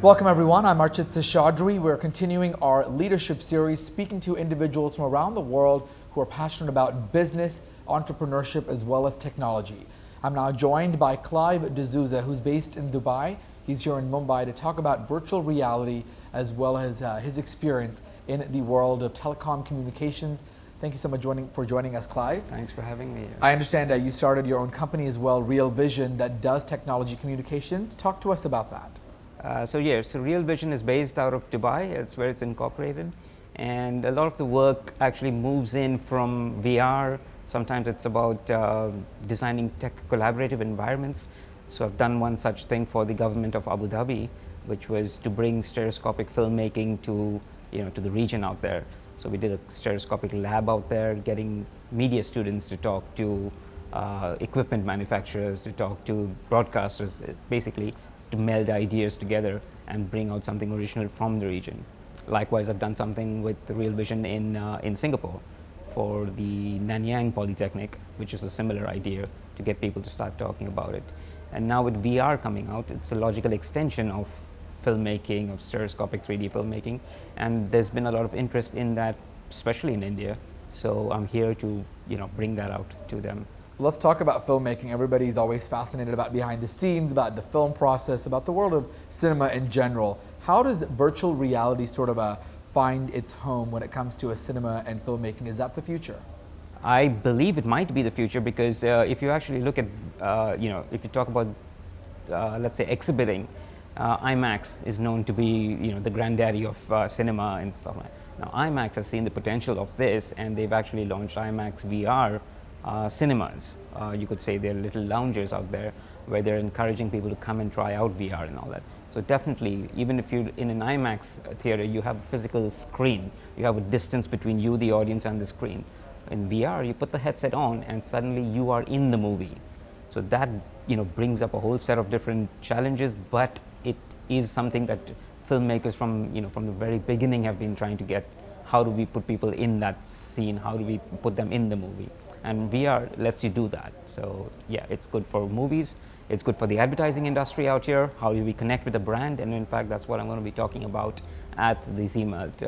Welcome everyone, I'm Archit Seshadri. We're continuing our leadership series, speaking to individuals from around the world who are passionate about business, entrepreneurship, as well as technology. I'm now joined by Clive D'Souza, who's based in Dubai. He's here in Mumbai to talk about virtual reality as well as his experience in the world of telecom communications. Thank you so much for joining us, Clive. Thanks for having me. I understand you started your own company as well, Real Vision, that does technology communications. Talk to us about that. So Real Vision is based out of Dubai. It's where it's incorporated, and a lot of the work actually moves in from VR. Sometimes it's about designing tech collaborative environments. So I've done one such thing for the government of Abu Dhabi, which was to bring stereoscopic filmmaking to the region out there. So we did a stereoscopic lab out there, getting media students to talk to equipment manufacturers, to talk to broadcasters, basically to meld ideas together and bring out something original from the region. Likewise, I've done something with the Real Vision in Singapore for the Nanyang Polytechnic, which is a similar idea to get people to start talking about it. And now with VR coming out, it's a logical extension of filmmaking, of stereoscopic 3D filmmaking, and there's been a lot of interest in that, especially in India. So I'm here to bring that out to them. Let's talk about filmmaking. Everybody's always fascinated about behind the scenes, about the film process, about the world of cinema in general. How does virtual reality sort of find its home when it comes to a cinema and filmmaking? Is that the future? I believe it might be the future because if you actually look at, if you talk about, let's say, exhibiting, IMAX is known to be, the granddaddy of cinema and stuff like that. Now, IMAX has seen the potential of this, and they've actually launched IMAX VR cinemas. You could say they're little lounges out there where they're encouraging people to come and try out VR and all that. So definitely, even if you're in an IMAX theater, you have a physical screen. You have a distance between you, the audience, and the screen. In VR, you put the headset on, and suddenly you are in the movie. So that brings up a whole set of different challenges, but it is something that filmmakers from the very beginning have been trying to get. How do we put people in that scene? How do we put them in the movie? And VR lets you do that. So yeah, it's good for movies. It's good for the advertising industry out here. How do we connect with the brand? And in fact, that's what I'm going to be talking about at the ZMelt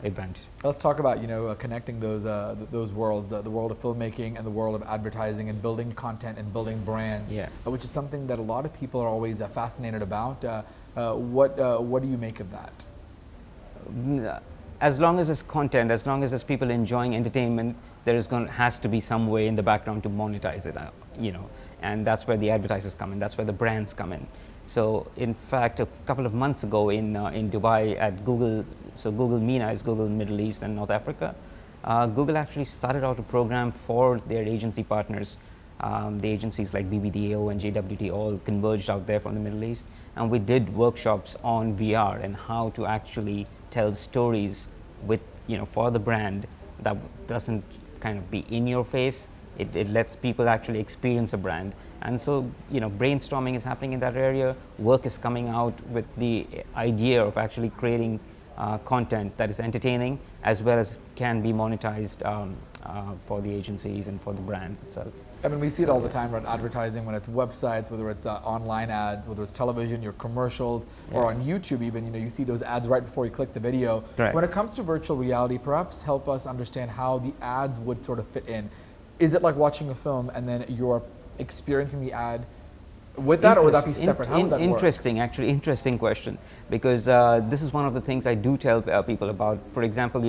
event. Let's talk about connecting those worlds, the world of filmmaking and the world of advertising and building content and building brands, which is something that a lot of people are always fascinated about. What do you make of that? As long as it's content, as long as there's people enjoying entertainment, has to be some way in the background to monetize it, and that's where the advertisers come in, that's where the brands come in. So in fact, a couple of months ago in Dubai at Google, so Google MENA is Google Middle East and North Africa, Google actually started out a program for their agency partners. The agencies like BBDO and JWT all converged out there from the Middle East, and we did workshops on VR and how to actually tell stories with for the brand that doesn't kind of be in your face. It lets people actually experience a brand. And so brainstorming is happening in that area. Work is coming out with the idea of actually creating content that is entertaining as well as can be monetized for the agencies and for the brands itself. I mean, we see it all the time about advertising, when it's websites, whether it's online ads, whether it's television, your commercials, or on YouTube even, you see those ads right before you click the video. Right. When it comes to virtual reality, perhaps help us understand how the ads would sort of fit in. Is it like watching a film and then you're experiencing the ad with that, or would that be separate? How would that work? Interesting question, because this is one of the things I do tell people about. For example,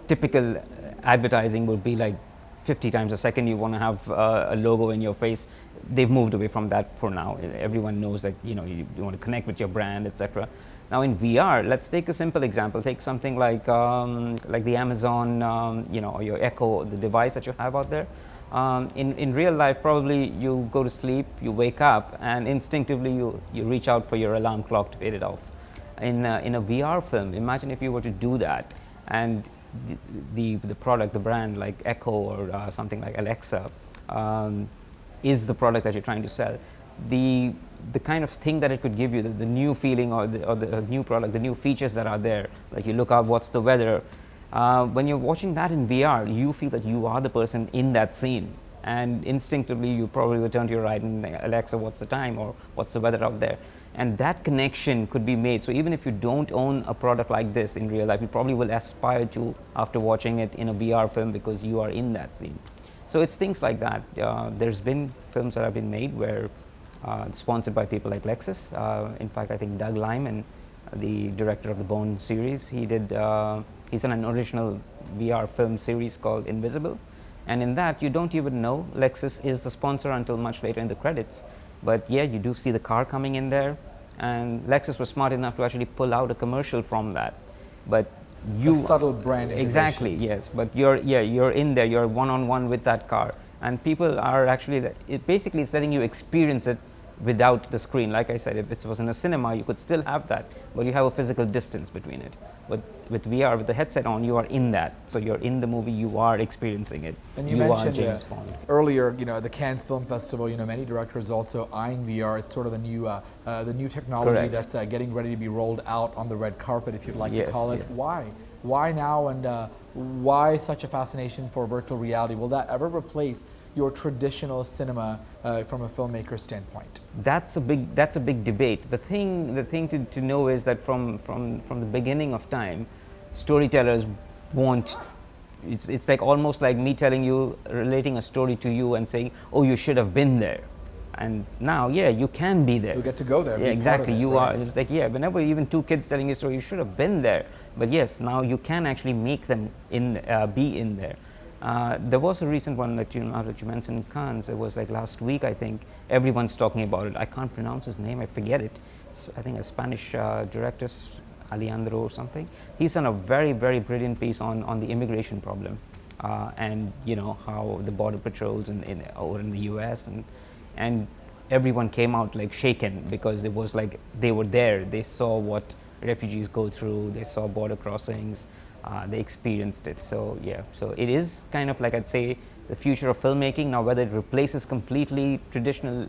typical advertising would be like 50 times a second you want to have a logo in your face. They've moved away from that for now. Everyone knows that you want to connect with your brand, etc. Now in VR, let's take a simple example. Take something like the Amazon, or your Echo, the device that you have out there. In real life, probably you go to sleep, you wake up, and instinctively you reach out for your alarm clock to hit it off. In a VR film, imagine if you were to do that, and the product, the brand like Echo or something like Alexa is the product that you're trying to sell. The kind of thing that it could give you, the new feeling or the new product, the new features that are there, like you look up what's the weather. When you're watching that in VR, you feel that you are the person in that scene, and instinctively you probably will turn to your right and Alexa, what's the time or what's the weather out there. And that connection could be made. So even if you don't own a product like this in real life, you probably will aspire to after watching it in a VR film because you are in that scene. So it's things like that. There's been films that have been made where sponsored by people like Lexus. In fact, I think Doug Liman, the director of the Bone series, he's done an original VR film series called Invisible. And in that, you don't even know Lexus is the sponsor until much later in the credits. But yeah, you do see the car coming in there. And Lexus was smart enough to actually pull out a commercial from that. But a subtle brand integration. Exactly, yes. But you're in there, you're one-on-one with that car. And people are actually, basically it's letting you experience it without the screen. Like I said, if it was in a cinema, you could still have that, but you have a physical distance between it. But with VR, with the headset on, you are in that. So you're in the movie, you are experiencing it. And you mentioned James Bond. Earlier, the Cannes Film Festival, many directors also eyeing VR. It's sort of the new technology Correct. that's getting ready to be rolled out on the red carpet, if you'd like to call it. Yeah. Why? Why now, and why such a fascination for virtual reality? Will that ever replace your traditional cinema from a filmmaker's standpoint? That's a big debate. The thing to know is that from the beginning of time, storytellers want. It's like almost like me relating a story to you and saying, "Oh, you should have been there." And now, yeah, you can be there. You get to go there. Yeah, exactly. You are. It's like, yeah, whenever even two kids telling you a story, you should have been there. But yes, now you can actually make them be in there. There was a recent one that you mentioned, Cannes. It was like last week, I think. Everyone's talking about it. I can't pronounce his name. I forget it. I think a Spanish director, Alejandro or something. He's done a very, very brilliant piece on the immigration problem, and how the border patrols over in the U.S. and everyone came out like shaken because it was like they were there. They saw what refugees go through. They saw border crossings. They experienced it. So yeah, so it is kind of like, I'd say, the future of filmmaking. Now, whether it replaces completely traditional,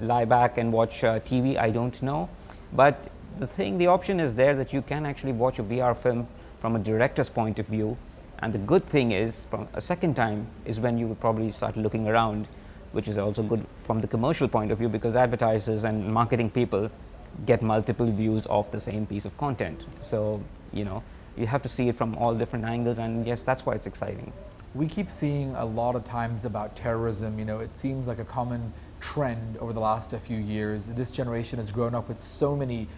lie back and watch TV, I don't know. But the option is there that you can actually watch a VR film from a director's point of view. And the good thing is, from a second time, is when you would probably start looking around, which is also good from the commercial point of view, because advertisers and marketing people get multiple views of the same piece of content. So, you have to see it from all different angles, and yes, that's why it's exciting. We keep seeing a lot of times about terrorism. It seems like a common trend over the last few years. This generation has grown up with so many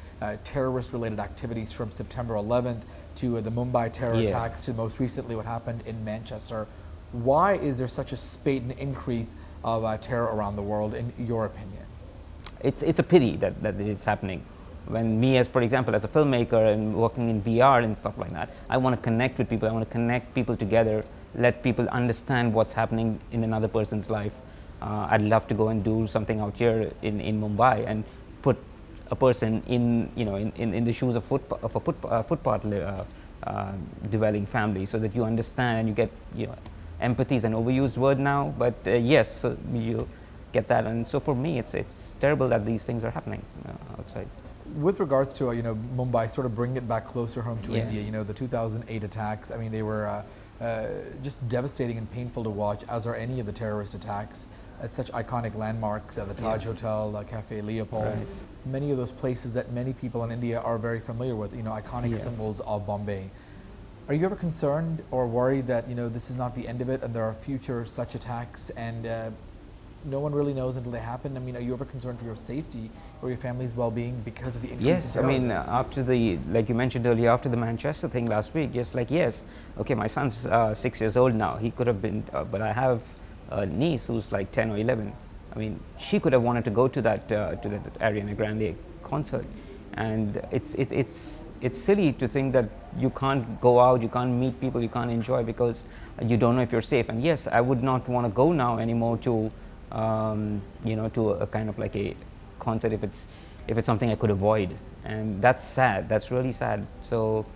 terrorist-related activities, from September 11th to the Mumbai terror attacks to most recently what happened in Manchester. Why is there such a spate and increase of terror around the world, in your opinion? It's a pity that it's happening. When me, for example, as a filmmaker and working in VR and stuff like that, I want to connect with people. I want to connect people together, let people understand what's happening in another person's life. I'd love to go and do something out here in Mumbai and put a person in the shoes of a footpath dwelling family, so that you understand and you get empathy is an overused word now, but yes, so you get that. And so for me, it's terrible that these things are happening outside. With regards to Mumbai, sort of bring it back closer home to India. The 2008 attacks. I mean, they were just devastating and painful to watch, as are any of the terrorist attacks at such iconic landmarks, the Taj Hotel, Cafe Leopold. Right. Many of those places that many people in India are very familiar with. Iconic symbols of Bombay. Are you ever concerned or worried that this is not the end of it, and there are future such attacks, and no one really knows until they happen? I mean, are you ever concerned for your safety or your family's well-being because of the increase Yes, in terrorism? I mean, after like you mentioned earlier, after the Manchester thing last week, yes, okay, my son's 6 years old now. He could have been, but I have a niece who's like 10 or 11. I mean, she could have wanted to go to that Ariana Grande concert, and it's silly to think that you can't go out, you can't meet people, you can't enjoy because you don't know if you're safe. And yes, I would not want to go now anymore to to a kind of like a concert if it's something I could avoid, and that's sad. That's really sad. So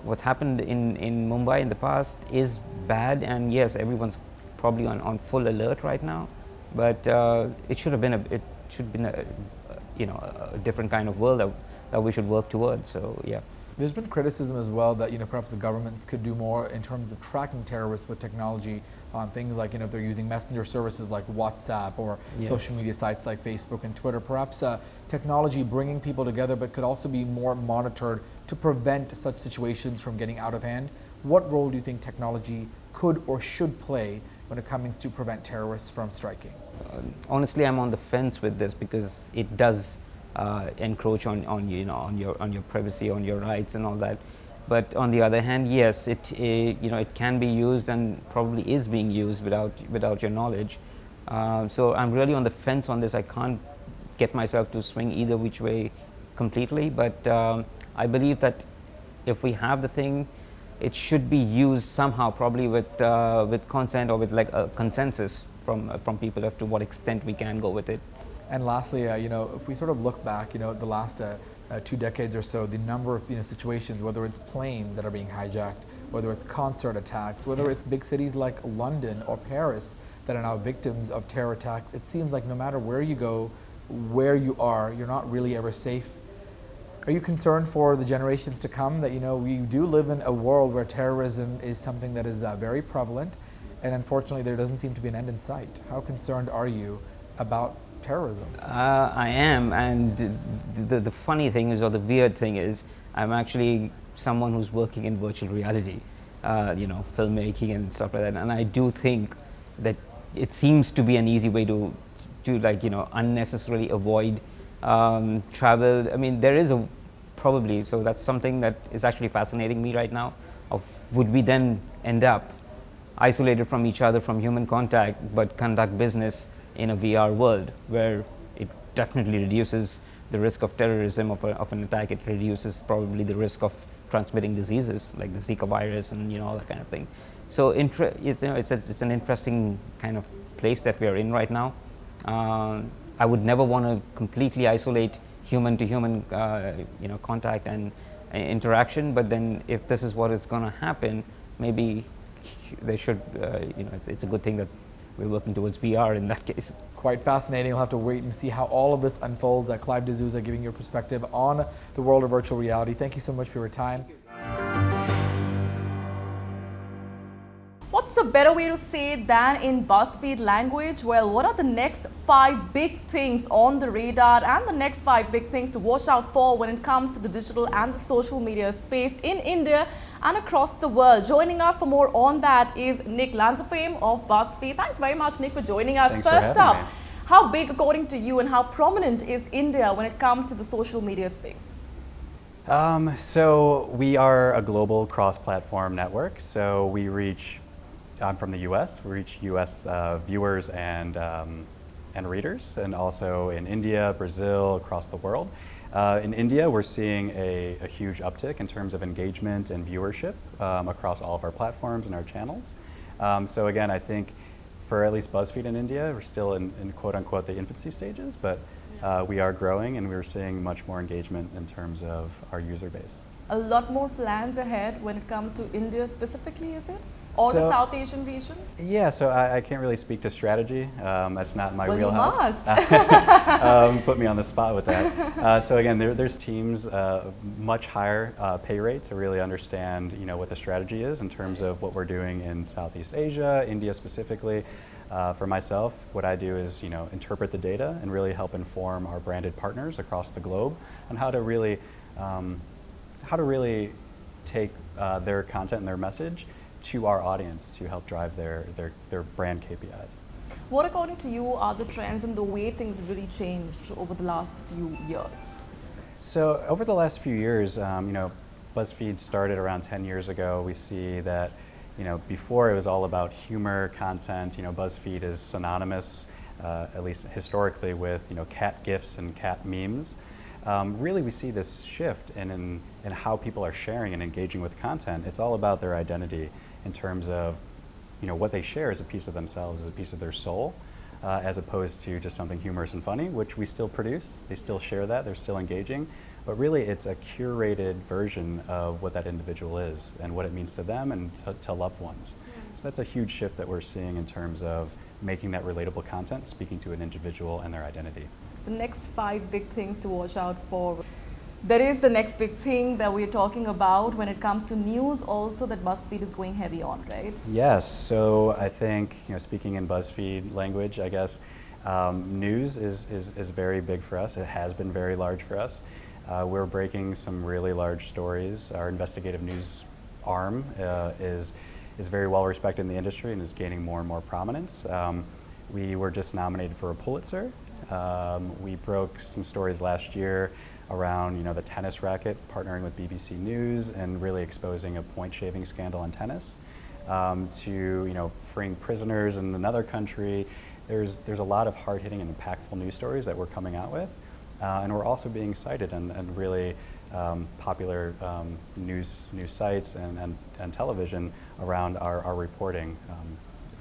what happened in Mumbai in the past is bad, and yes, everyone's probably on full alert right now. But it should have been a different kind of world that we should work towards. So yeah. There's been criticism as well that perhaps the governments could do more in terms of tracking terrorists with technology on things like if they're using messenger services like WhatsApp or social media sites like Facebook and Twitter. Perhaps technology bringing people together, but could also be more monitored to prevent such situations from getting out of hand. What role do you think technology could or should play when it comes to prevent terrorists from striking? Honestly, I'm on the fence with this because it does encroach on your privacy, on your rights, and all that. But on the other hand, yes, it can be used and probably is being used without your knowledge. So I'm really on the fence on this. I can't get myself to swing either which way completely. But I believe that if we have the thing, it should be used somehow, probably with consent or with like a consensus from people as to what extent we can go with it. And lastly, if we sort of look back, the last 2 decades or so, the number of situations, whether it's planes that are being hijacked, whether it's concert attacks, whether it's big cities like London or Paris that are now victims of terror attacks, it seems like no matter where you go, where you are, you're not really ever safe. Are you concerned for the generations to come that we do live in a world where terrorism is something that is very prevalent, and unfortunately there doesn't seem to be an end in sight? How concerned are you about terrorism? I am, and the funny thing is, or the weird thing is, I'm actually someone who's working in virtual reality, filmmaking and stuff like that, and I do think that it seems to be an easy way to unnecessarily avoid travel. I mean, there is probably, so that's something that is actually fascinating me right now, of would we then end up isolated from each other, from human contact, but conduct business in a VR world where it definitely reduces the risk of terrorism, of an attack. It reduces probably the risk of transmitting diseases like the Zika virus and all that kind of thing. So it's an interesting kind of place that we are in right now. I would never want to completely isolate human to human contact and interaction, but then if this is what is going to happen, maybe they should it's a good thing that we're working towards VR in that case. Quite fascinating. We'll have to wait and see how all of this unfolds. Clive D'Souza giving your perspective on the world of virtual reality. Thank you so much for your time. What's a better way to say it than in BuzzFeed language? Well, what are the next 5 big things on the radar and the next 5 big things to watch out for when it comes to the digital and the social media space in India and across the world? Joining us for more on that is Nick Lanzafame of BuzzFeed. Thanks very much, Nick, for joining us. Thanks First for having up, me. how big, according to you, and how prominent is India when it comes to the social media space? So we are a global cross-platform network. So we reach, I'm from the US, we reach US viewers and readers, and also in India, Brazil, across the world. In India, we're seeing a huge uptick in terms of engagement and viewership across all of our platforms and our channels. So again, I think for at least BuzzFeed in India, we're still in quote unquote the infancy stages, but we are growing and we're seeing much more engagement in terms of our user base. A lot more plans ahead when it comes to India specifically, is it? Or So- the South Asian region? Yeah, so I can't really speak to strategy. That's not my Well, you wheelhouse. must. Put me on the spot with that. So again, there's teams much higher pay rate to really understand what the strategy is in terms of what we're doing in Southeast Asia, India specifically. For myself, what I do is interpret the data and really help inform our branded partners across the globe on how to really take their content and their message to our audience to help drive their brand KPIs. What, according to you, are the trends and the way things really changed over the last few years? So over the last few years, BuzzFeed started around 10 years ago. We see that before it was all about humor content. BuzzFeed is synonymous, at least historically, with cat GIFs and cat memes. Really, we see this shift in how people are sharing and engaging with content. It's all about their identity in terms of what they share as a piece of themselves, as a piece of their soul, as opposed to just something humorous and funny, which we still produce. They still share that, they're still engaging, but really it's a curated version of what that individual is and what it means to them and to loved ones. So that's a huge shift that we're seeing in terms of making that relatable content, speaking to an individual and their identity. The next 5 big things to watch out for. There is the next big thing that we're talking about when it comes to news also that BuzzFeed is going heavy on, right? Yes, so I think, speaking in BuzzFeed language, I guess, news is very big for us. It has been very large for us. We're breaking some really large stories. Our investigative news arm is very well respected in the industry and is gaining more and more prominence. We were just nominated for a Pulitzer. We broke some stories last year around the tennis racket, partnering with BBC News and really exposing a point shaving scandal on tennis, to freeing prisoners in another country. There's a lot of hard hitting and impactful news stories that we're coming out with, and we're also being cited and really popular news sites and television around our reporting,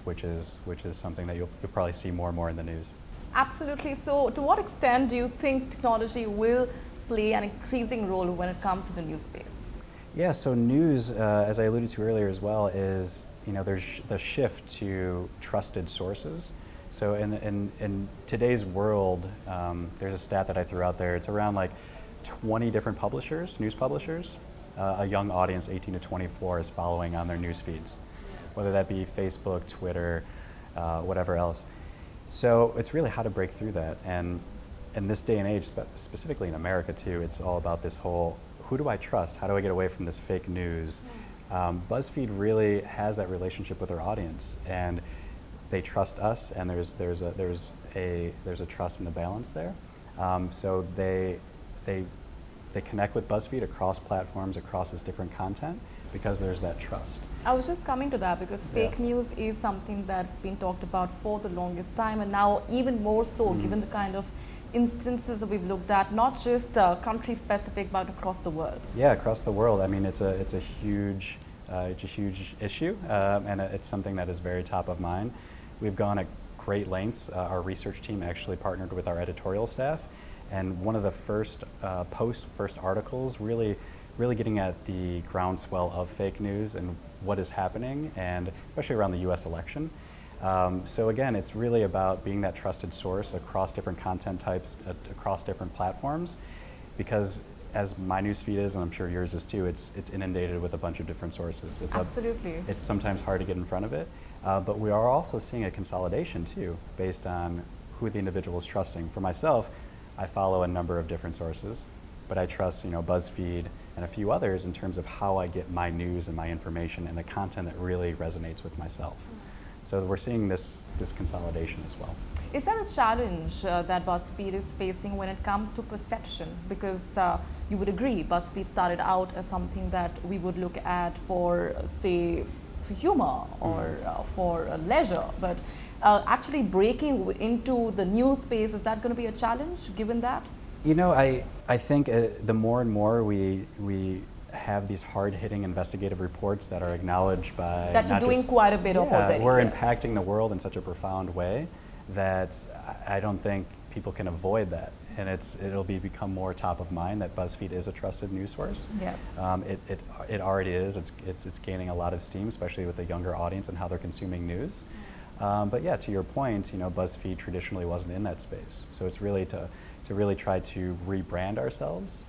which is something that you'll probably see more and more in the news. Absolutely. So to what extent do you think technology will play an increasing role when it comes to the news space? Yeah, so news, as I alluded to earlier as well, is there's the shift to trusted sources. So in today's world, there's a stat that I threw out there. It's around like 20 different publishers, news publishers. A young audience, 18 to 24, is following on their news feeds, whether that be Facebook, Twitter, whatever else. So it's really how to break through that. And in this day and age, specifically in America too, it's all about this whole, who do I trust? How do I get away from this fake news? BuzzFeed really has that relationship with their audience, and they trust us, and there's a trust and a balance there. So they connect with BuzzFeed across platforms, across this different content, because there's that trust. I was just coming to that because fake news is something that's been talked about for the longest time, and now even more so given the kind of instances that we've looked at, not just country specific but across the world. Yeah, across the world. I mean, it's a huge issue, and it's something that is very top of mind. We've gone at great lengths. Our research team actually partnered with our editorial staff, and one of the first articles really getting at the groundswell of fake news and what is happening, and especially around the U.S. election. So again, it's really about being that trusted source across different content types, across different platforms, because as my newsfeed is, and I'm sure yours is too, it's inundated with a bunch of different sources. Absolutely. It's sometimes hard to get in front of it, but we are also seeing a consolidation too, based on who the individual is trusting. For myself, I follow a number of different sources, but I trust BuzzFeed and a few others in terms of how I get my news and my information and the content that really resonates with myself. So we're seeing this consolidation as well. Is there a challenge that BuzzFeed is facing when it comes to perception? Because you would agree, BuzzFeed started out as something that we would look at for, say, for humor or for leisure, but actually breaking into the news space, is that going to be a challenge given that? I think the more and more we have these hard-hitting investigative reports that are acknowledged by that you're doing quite a bit of already. We're impacting the world in such a profound way that I don't think people can avoid that, and it'll become more top of mind that BuzzFeed is a trusted news source. Yes. It already is. It's gaining a lot of steam, especially with the younger audience and how they're consuming news. But yeah, to your point, BuzzFeed traditionally wasn't in that space, so it's really to really try to rebrand ourselves.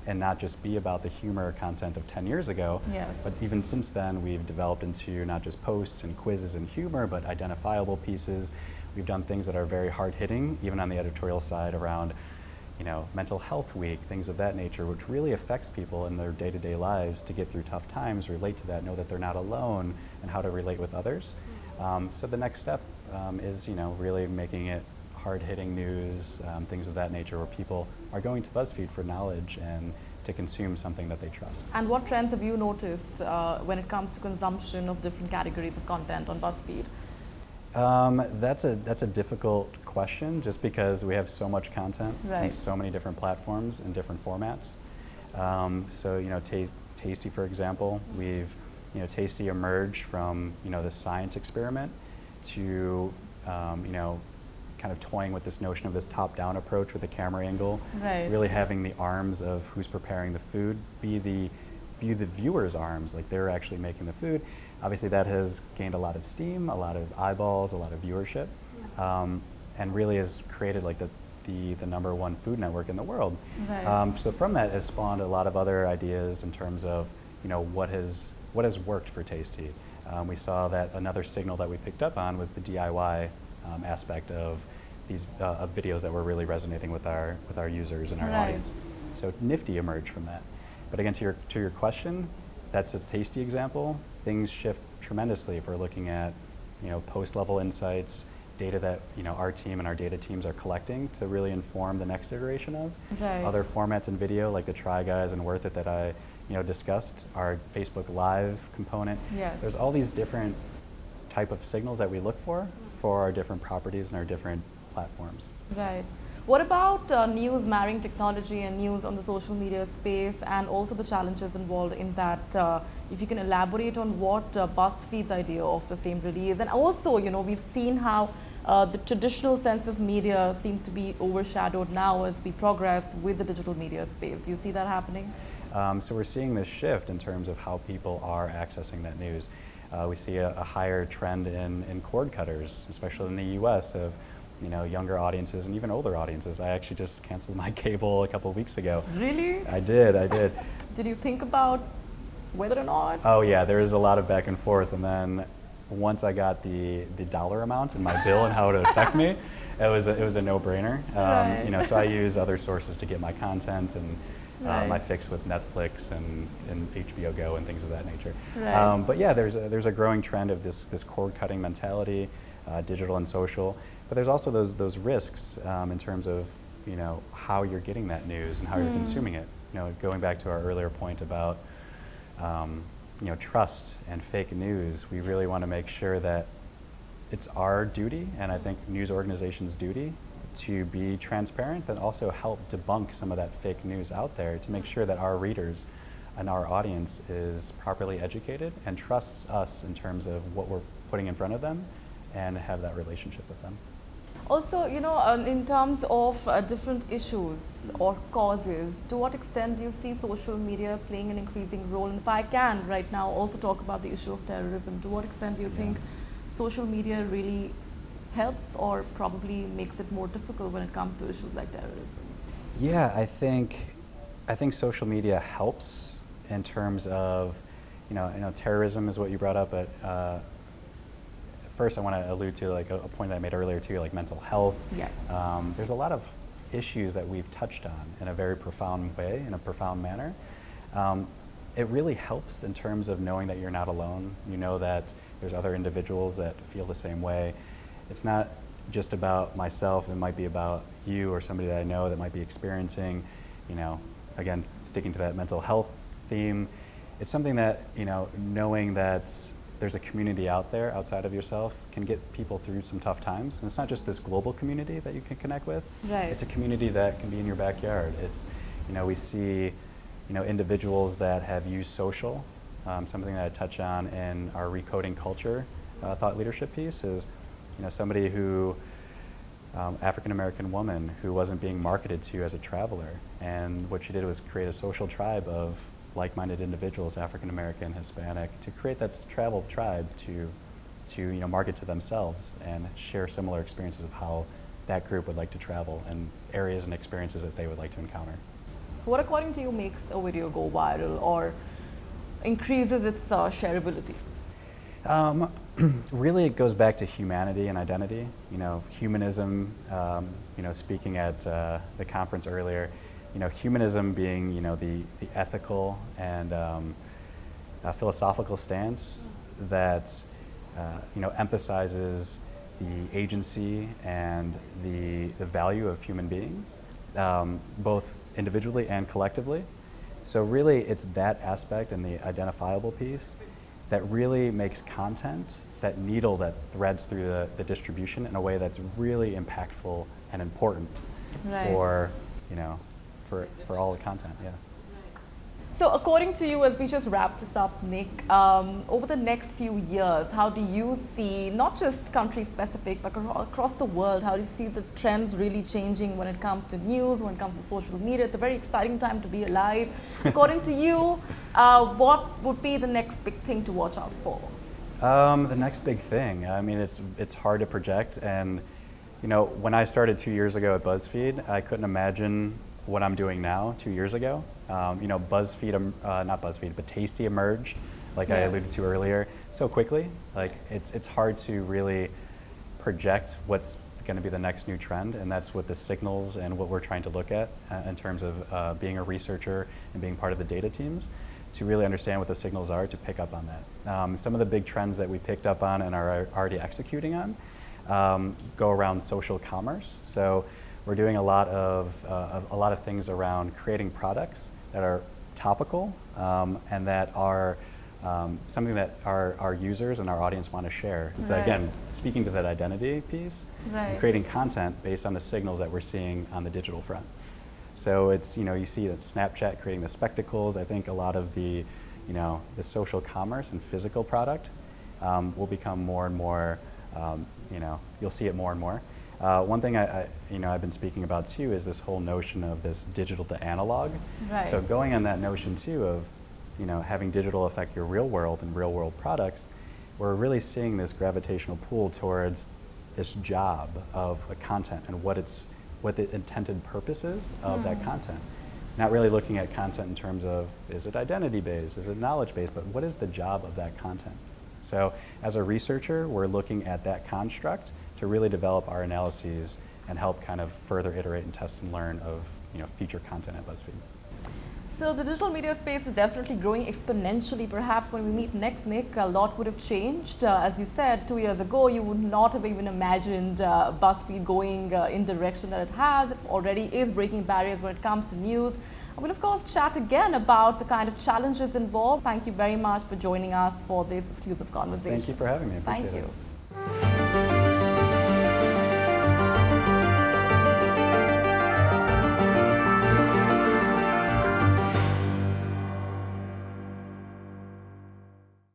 And not just be about the humor content of 10 years ago, yes. But even since then we've developed into not just posts and quizzes and humor, but identifiable pieces. We've done things that are very hard-hitting, even on the editorial side around Mental Health Week, things of that nature, which really affects people in their day-to-day lives to get through tough times, relate to that, know that they're not alone, and how to relate with others. So the next step is really making it hard-hitting news, things of that nature, where people are going to BuzzFeed for knowledge and to consume something that they trust. And what trends have you noticed when it comes to consumption of different categories of content on BuzzFeed? That's a difficult question, just because we have so much content and so many different platforms and different formats. So Tasty, for example, we've Tasty emerged from this science experiment to kind of toying with this notion of this top-down approach with a camera angle, really having the arms of who's preparing the food be the viewer's arms, like they're actually making the food. Obviously that has gained a lot of steam, a lot of eyeballs, a lot of viewership, and really has created like the #1 food network in the world. Right. So from that has spawned a lot of other ideas in terms of, what has worked for Tasty. We saw that another signal that we picked up on was the DIY aspect of these of videos that were really resonating with our users and our Right. audience. So Nifty emerged from that. But again, to your question, that's a Tasty example. Things shift tremendously if we're looking at, post-level insights, data that our team and our data teams are collecting to really inform the next iteration of. Right. Other formats in video, like the Try Guys and Worth It that I discussed, our Facebook Live component. Yes. There's all these different type of signals that we look for our different properties and our different platforms. Right. What about news marrying technology and news on the social media space, and also the challenges involved in that? If you can elaborate on what BuzzFeed's idea of the same really is, and also, we've seen how the traditional sense of media seems to be overshadowed now as we progress with the digital media space. Do you see that happening? So we're seeing this shift in terms of how people are accessing that news. We see a higher trend in cord cutters, especially in the US, of younger audiences and even older audiences. I actually just canceled my cable a couple of weeks ago. Really? I did. Did you think about whether or not? Oh yeah, there is a lot of back and forth, and then once I got the dollar amount in my bill and how it would affect me, it was a no-brainer. Right. So I use other sources to get my content and Right. my fix with Netflix and HBO Go and things of that nature. Right. But yeah, there's a growing trend of this cord cutting mentality, digital and social. But there's also those risks in terms of how you're getting that news and how you're consuming it. Going back to our earlier point about trust and fake news, we really want to make sure that it's our duty, and I think news organizations' duty, to be transparent, but also help debunk some of that fake news out there to make sure that our readers and our audience is properly educated and trusts us in terms of what we're putting in front of them and have that relationship with them. Also, in terms of different issues or causes, to what extent do you see social media playing an increasing role? And if I can right now also talk about the issue of terrorism, to what extent do you think social media really helps or probably makes it more difficult when it comes to issues like terrorism? Yeah, I think social media helps in terms of, terrorism is what you brought up, but first I want to allude to like a point that I made earlier too, like mental health. Yes. There's a lot of issues that we've touched on in a very profound way, in a profound manner. It really helps in terms of knowing that you're not alone. You know that there's other individuals that feel the same way. It's not just about myself, it might be about you or somebody that I know that might be experiencing, again, sticking to that mental health theme. It's something that, knowing that there's a community out there outside of yourself can get people through some tough times. And it's not just this global community that you can connect with. Right. It's a community that can be in your backyard. It's, we see, individuals that have used social. Something that I touch on in our Recoding Culture thought leadership piece is, somebody who, African-American woman who wasn't being marketed to as a traveler. And what she did was create a social tribe of like-minded individuals, African-American, Hispanic, to create that travel tribe to market to themselves and share similar experiences of how that group would like to travel and areas and experiences that they would like to encounter. What, according to you, makes a video go viral or increases its shareability? Really, it goes back to humanity and identity. Humanism. Speaking at the conference earlier, humanism being the ethical and philosophical stance that emphasizes the agency and the value of human beings, both individually and collectively. So really, it's that aspect and the identifiable piece that really makes content, that needle that threads through the distribution in a way that's really impactful and important Right. for all the content, yeah. So according to you, as we just wrap this up, Nick, over the next few years, how do you see, not just country specific, but across the world, how do you see the trends really changing when it comes to news, when it comes to social media? It's a very exciting time to be alive. According to you, what would be the next big thing to watch out for? The next big thing, I mean, it's hard to project, and when I started 2 years ago at BuzzFeed, I couldn't imagine what I'm doing now 2 years ago. BuzzFeed, not BuzzFeed, but Tasty emerged, like I alluded to earlier, so quickly. Like it's hard to really project what's going to be the next new trend, and that's what the signals and what we're trying to look at in terms of being a researcher and being part of the data teams, to really understand what the signals are to pick up on that. Some of the big trends that we picked up on and are already executing on go around social commerce. So we're doing a lot of things around creating products that are topical and that are something that our users and our audience want to share. So again, speaking to that identity piece, and creating content based on the signals that we're seeing on the digital front. So it's, you see that Snapchat creating the spectacles. I think a lot of the social commerce and physical product will become more and more, you'll see it more and more. One thing I've been speaking about too is this whole notion of this digital to analog. So going on that notion too of having digital affect your real world and real world products, we're really seeing this gravitational pull towards this job of content and what the intended purpose is of that content. Not really looking at content in terms of, is it identity based, is it knowledge based, but what is the job of that content? So as a researcher, we're looking at that construct to really develop our analyses and help kind of further iterate and test and learn of future content at BuzzFeed. So the digital media space is definitely growing exponentially. Perhaps when we meet next, Nick, a lot would have changed. As you said, 2 years ago, you would not have even imagined BuzzFeed going in the direction that it has. It already is breaking barriers when it comes to news. We'll of course chat again about the kind of challenges involved. Thank you very much for joining us for this exclusive conversation. Thank you for having me. I appreciate it. Thank you.